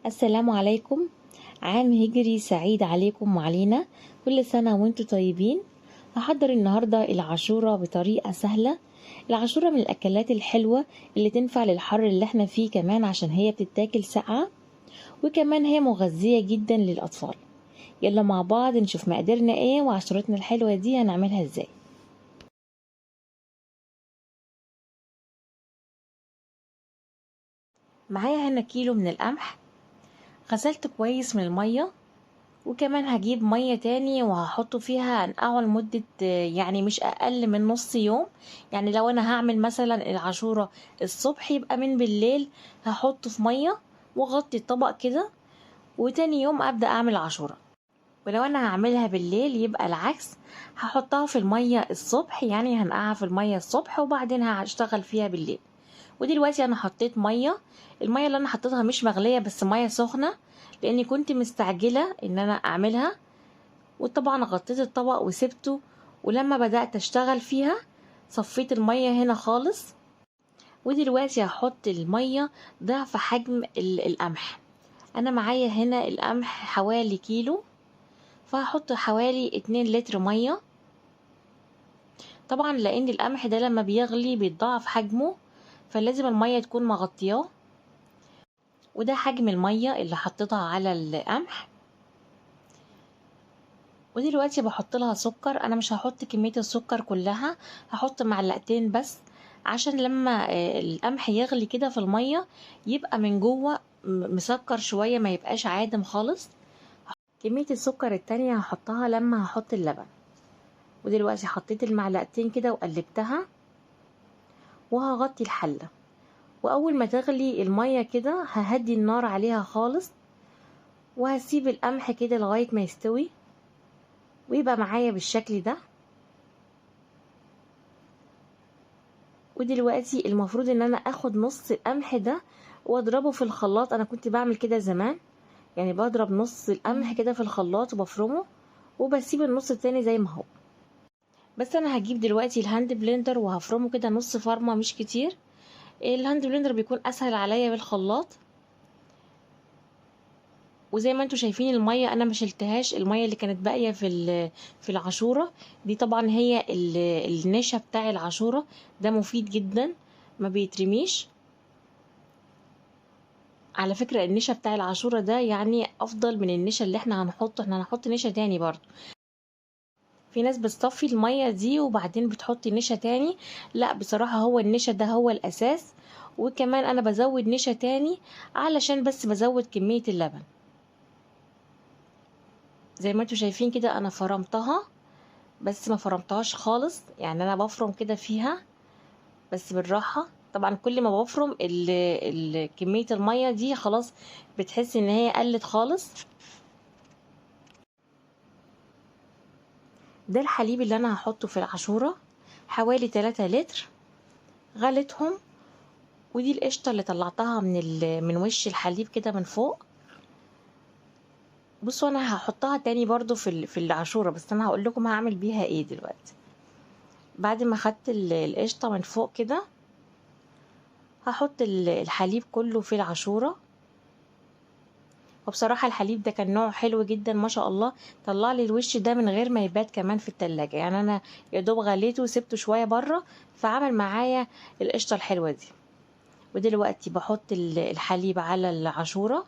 السلام عليكم. عام هجري سعيد عليكم وعلينا. كل سنة وانتم طيبين. هحضر النهاردة العاشورة بطريقة سهلة. العاشورة من الأكلات الحلوة اللي تنفع للحر اللي احنا فيه كمان، عشان هي بتتاكل ساقعة، وكمان هي مغذية جدا للأطفال. يلا مع بعض نشوف مقاديرنا ايه وعاشورتنا الحلوة دي هنعملها ازاي. معايا هنا كيلو من القمح، غسلت كويس من المية، وكمان هجيب مية تاني وهحطه فيها انقعه لمدة يعني مش اقل من نص يوم. يعني لو انا هعمل مثلا العاشورة الصبح، يبقى من بالليل هحطه في مية واغطي الطبق كده، وتاني يوم ابدأ اعمل عاشورة. ولو انا هعملها بالليل يبقى العكس، هحطها في المية الصبح، يعني هنقعها في المية الصبح وبعدين هشتغل فيها بالليل. ودلوقتي انا حطيت ميه. الميه اللي انا حطيتها مش مغليه، بس ميه سخنه، لاني كنت مستعجله ان انا اعملها. وطبعا غطيت الطبق وسبته، ولما بدات اشتغل فيها صفيت الميه هنا خالص. ودلوقتي هحط الميه ضعف حجم القمح. انا معايا هنا القمح حوالي كيلو، فهحط حوالي 2 لتر ميه. طبعا لان القمح ده لما بيغلي بيتضاعف حجمه، فلازم الميه تكون مغطياه. وده حجم المية اللي حطيتها على القمح. ودلوقتي بحط لها سكر. انا مش هحط كمية السكر كلها، هحط معلقتين بس، عشان لما القمح يغلي كده في المية يبقى من جوه مسكر شوية، ما يبقاش عادم خالص. كمية السكر التانية هحطها لما هحط اللبن. ودلوقتي حطيت المعلقتين كده وقلبتها، وهغطي الحلة. واول ما تغلي المية كده ههدي النار عليها خالص، وهسيب القمح كده لغاية ما يستوي ويبقى معايا بالشكل ده. ودلوقتي المفروض ان انا اخد نص القمح ده واضربه في الخلاط. انا كنت بعمل كده زمان، يعني بضرب نص القمح كده في الخلاط وبفرمه، وبسيب النص التاني زي ما هو. بس انا هجيب دلوقتي الهاند بلندر وهفرمه كده نص فرمة، مش كتير. الهاند بلندر بيكون اسهل عليا بالخلاط. وزي ما انتم شايفين الميه انا ما شلتهاش، الميه اللي كانت باقيه في العاشوره دي. طبعا هي النشا بتاع العاشوره ده مفيد جدا، ما بيترميش. على فكره النشا بتاع العاشوره ده يعني افضل من النشا اللي احنا هنحطه. احنا هنحط نشا تاني برضو. في ناس بتصفي الميه دي وبعدين بتحط نشا تاني. لا بصراحه هو النشا ده هو الاساس. وكمان انا بزود نشا تاني علشان بس بزود كميه اللبن. زي ما انتم شايفين كده انا فرمتها، بس ما فرمتهاش خالص. يعني انا بفرم كده فيها بس بالراحة. طبعا كل ما بفرم كمية المية دي خلاص بتحس ان هي قلت خالص. ده الحليب اللي انا هحطه في العاشورة، حوالي 3 لتر غليتهم. ودي القشطة اللي طلعتها من وش الحليب كده من فوق. بصوا انا هحطها تاني برضو في العاشورة، بس انا هقول لكم هعمل بيها ايه دلوقتي. بعد ما خدت القشطة من فوق كده، هحط الحليب كله في العاشورة. وبصراحة الحليب ده كان نوع حلو جدا ما شاء الله، طلع لي الوش ده من غير ما يبات كمان في التلاجة. يعني انا يا دوب غليته وسبته شوية بره، فعمل معايا القشطة الحلوة دي. ودلوقتي بحط الحليب على العاشورة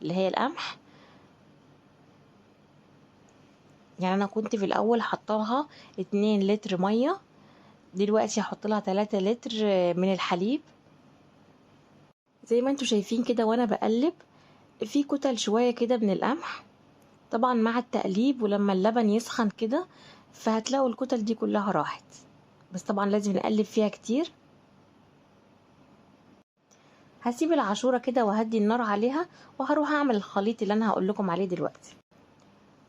اللي هي القمح. يعني انا كنت في الاول حطلها 2 لتر مية، دلوقتي هحط لها 3 لتر من الحليب. زي ما انتوا شايفين كده وانا بقلب، في كتل شوية كده من القمح. طبعا مع التقليب ولما اللبن يسخن كده فهتلاقوا الكتل دي كلها راحت. بس طبعا لازم نقلب فيها كتير. هسيب العاشورة كده وهدي النار عليها، وهروح اعمل الخليط اللي انا هقول لكم عليه دلوقتي.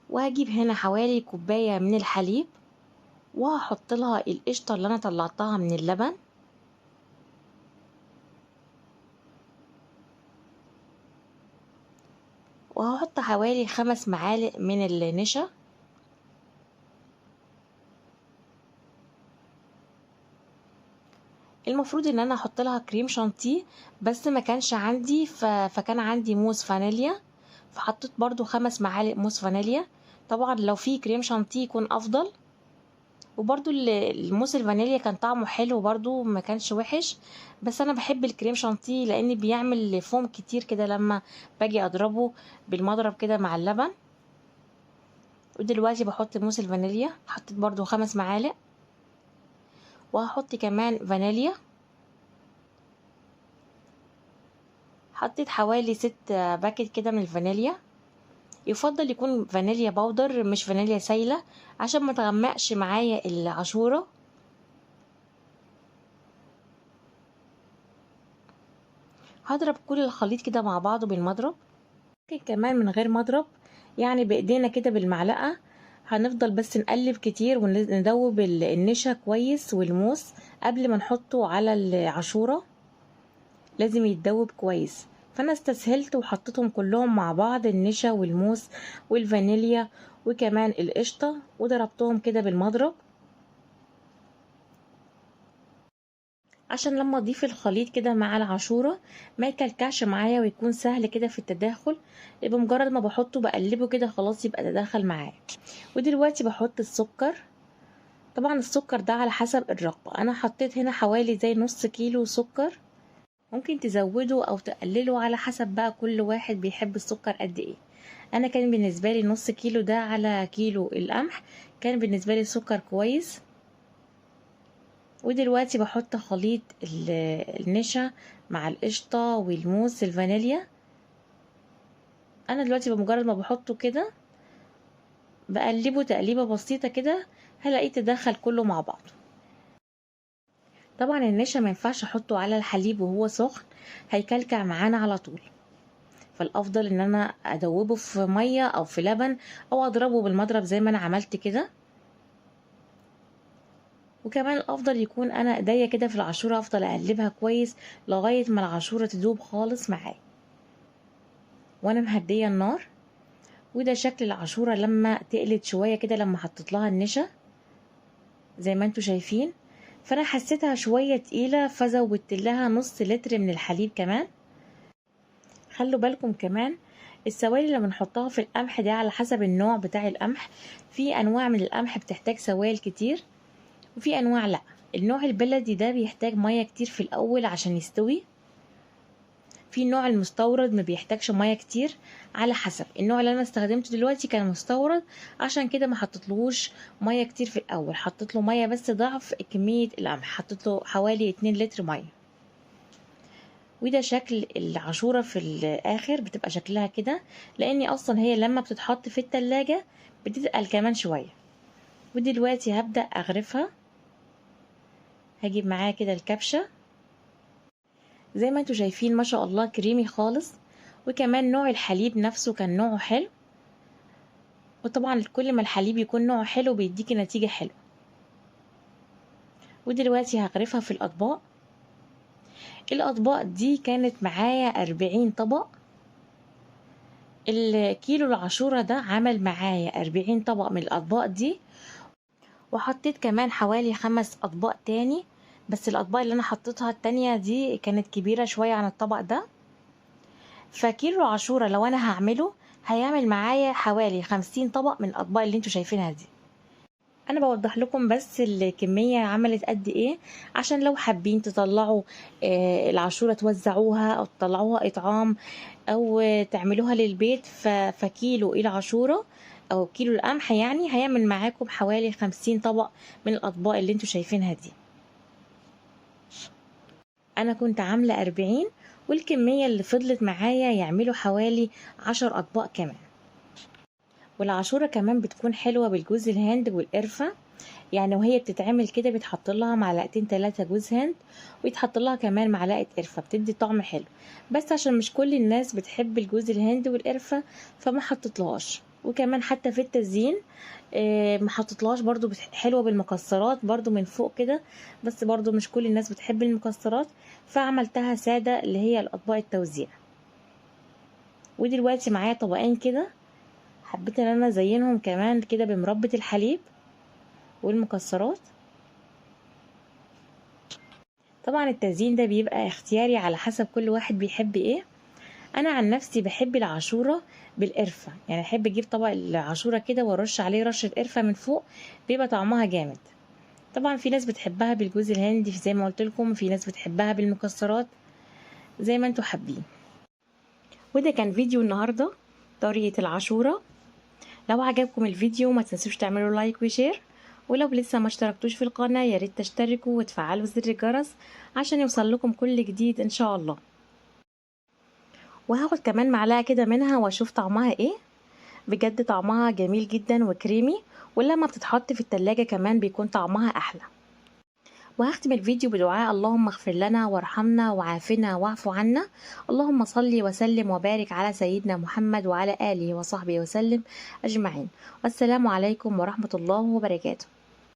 وهجيب هنا حوالي كوباية من الحليب، وهحط لها القشطة اللي انا طلعتها من اللبن. وهحط حوالي 5 معالق من النشا. المفروض ان انا احط لها كريم شانتيه، بس ما كانش عندي فكان عندي موز فانيليا، فحطيت برضو 5 معالق موز فانيليا. طبعا لو في كريم شانتيه يكون افضل. وبرضو الموس الفانيليا كان طعمه حلو برضو، ما كانش وحش. بس انا بحب الكريم شانتيه لان بيعمل فوم كتير كده لما باجي اضربه بالمضرب كده مع اللبن. ودلوقتي بحط موس الفانيليا، حطيت برضو 5 معالق، وهحط كمان فانيليا. حطيت حوالي 6 باكت كده من الفانيليا. يفضل يكون فانيليا باودر مش فانيليا سايلة عشان ما تغمقش معايا العاشورة. هضرب كل الخليط كده مع بعضه بالمضرب. ممكن كمان من غير مضرب، يعني بايدينا كده بالمعلقة. هنفضل بس نقلب كتير وندوب النشا كويس والموس قبل ما نحطه على العاشورة، لازم يتدوب كويس. فانا استسهلت وحطيتهم كلهم مع بعض، النشا والموس والفانيليا وكمان القشطة، وضربتهم كده بالمضرب عشان لما اضيف الخليط كده مع العاشورة ما يكلكعش معايا ويكون سهل كده في التداخل. يبقى مجرد ما بحطه بقلبه كده خلاص يبقى تداخل معايا. ودلوقتي بحط السكر. طبعا السكر ده على حسب الرغبة، انا حطيت هنا حوالي زي نص كيلو سكر. ممكن تزودوا او تقللوا على حسب بقى كل واحد بيحب السكر قد ايه. انا كان بالنسبة لي نص كيلو ده على كيلو القمح، كان بالنسبة لي سكر كويس. ودلوقتي بحط خليط النشا مع القشطة والموز الفانيليا. انا دلوقتي بمجرد ما بحطه كده بقلبه تقليبة بسيطة كده، هلاقيه تدخل كله مع بعضه. طبعا النشا ما ينفعش احطه على الحليب وهو سخن، هيكلكع معانا على طول. فالافضل ان انا ادوبه في مية او في لبن، او اضربه بالمضرب زي ما انا عملت كده. وكمان الافضل يكون انا ايديا كده في العاشوره، افضل اقلبها كويس لغايه ما العاشوره تدوب خالص معايا وانا مهديه النار. وده شكل العاشوره لما تقلت شويه كده لما حطيت لها النشا زي ما انتوا شايفين. فانا حسيتها شويه تقيله فزودت لها نص لتر من الحليب كمان. خلوا بالكم كمان السوائل اللي بنحطها في القمح ده على حسب النوع بتاع القمح. في انواع من القمح بتحتاج سوائل كتير، وفي انواع لا. النوع البلدي ده بيحتاج ميه كتير في الاول عشان يستوي. في النوع المستورد ما بيحتاجش ميه كتير. على حسب النوع اللي انا استخدمته دلوقتي كان مستورد، عشان كده ما حطيتلهوش ميه كتير في الاول، حطيت له ميه بس ضعف كميه القمح، حطيت له حوالي 2 لتر ميه. وده شكل العاشوره في الاخر بتبقى شكلها كده، لاني اصلا هي لما بتتحط في التلاجة بتتقل كمان شويه. ودلوقتي هبدا اغرفها. هجيب معايا كده الكبشه زي ما انتوا شايفين ما شاء الله كريمي خالص. وكمان نوع الحليب نفسه كان نوعه حلو. وطبعا كل ما الحليب يكون نوعه حلو بيديكي نتيجة حلوة. ودلوقتي هغرفها في الأطباق. الأطباق دي كانت معايا 40 طبق. الكيلو العاشورة ده عمل معايا 40 طبق من الأطباق دي. وحطيت كمان حوالي 5 أطباق تاني، بس الأطباق اللي أنا حطيتها التانية دي كانت كبيرة شوية عن الطبق ده. فكيلو عاشورة لو أنا هعمله هيعمل معايا حوالي 50 طبق من الأطباق اللي انتوا شايفينها دي. انا بوضح لكم بس الكمية عملت قد ايه، عشان لو حابين تطلعوا العاشورة توزعوها او تطلعوها اطعام، او تعملوها للبيت. فكيلو العاشورة او كيلو القمح يعني هيعمل معاكم حوالي 50 طبق من الاطباق اللي انتوا شايفينها دي. انا كنت عاملة 40، والكمية اللي فضلت معايا يعملوا حوالي 10 اطباق كمان. والعاشورة كمان بتكون حلوة بالجوز الهند والقرفة، يعني وهي بتتعمل كده بيتحط لها معلقتين 3 جوز هند، ويتحط لها كمان معلقه قرفه بتدي طعم حلو. بس عشان مش كل الناس بتحب الجوز الهند والقرفه فما حطيتلهاش. وكمان حتى في التزيين ما حطيتلهاش برضو حلوه بالمكسرات برضو من فوق كده، بس برضو مش كل الناس بتحب المكسرات، فعملتها ساده اللي هي الاطباق التوزيع. ودلوقتي معايا طبقين كده، حبيت ان انا ازينهم كمان كده بمربى الحليب والمكسرات. طبعا التزيين ده بيبقى اختياري على حسب كل واحد بيحب ايه. انا عن نفسي بحب العاشوره بالقرفه، يعني احب اجيب طبق العاشوره كده وارش عليه رشه قرفه من فوق، بيبقى طعمها جامد. طبعا في ناس بتحبها بالجوز الهندي زي ما قلت لكم، في ناس بتحبها بالمكسرات، زي ما انتوا حابين. وده كان فيديو النهارده، طريقه العاشوره. لو عجبكم الفيديو ما تنسوش تعملوا لايك وشير، ولو لسه ما اشتركتوش في القناه يا ريت تشتركوا وتفعلوا زر الجرس عشان يوصل لكم كل جديد ان شاء الله. وهاخد كمان معلقه كده منها واشوف طعمها ايه. بجد طعمها جميل جدا وكريمي، ولما بتتحط في التلاجة كمان بيكون طعمها احلى. وهختم الفيديو بدعاء: اللهم اغفر لنا وارحمنا وعافنا واعف عنا، اللهم صل وسلم وبارك على سيدنا محمد وعلى آله وصحبه وسلم أجمعين. والسلام عليكم ورحمة الله وبركاته.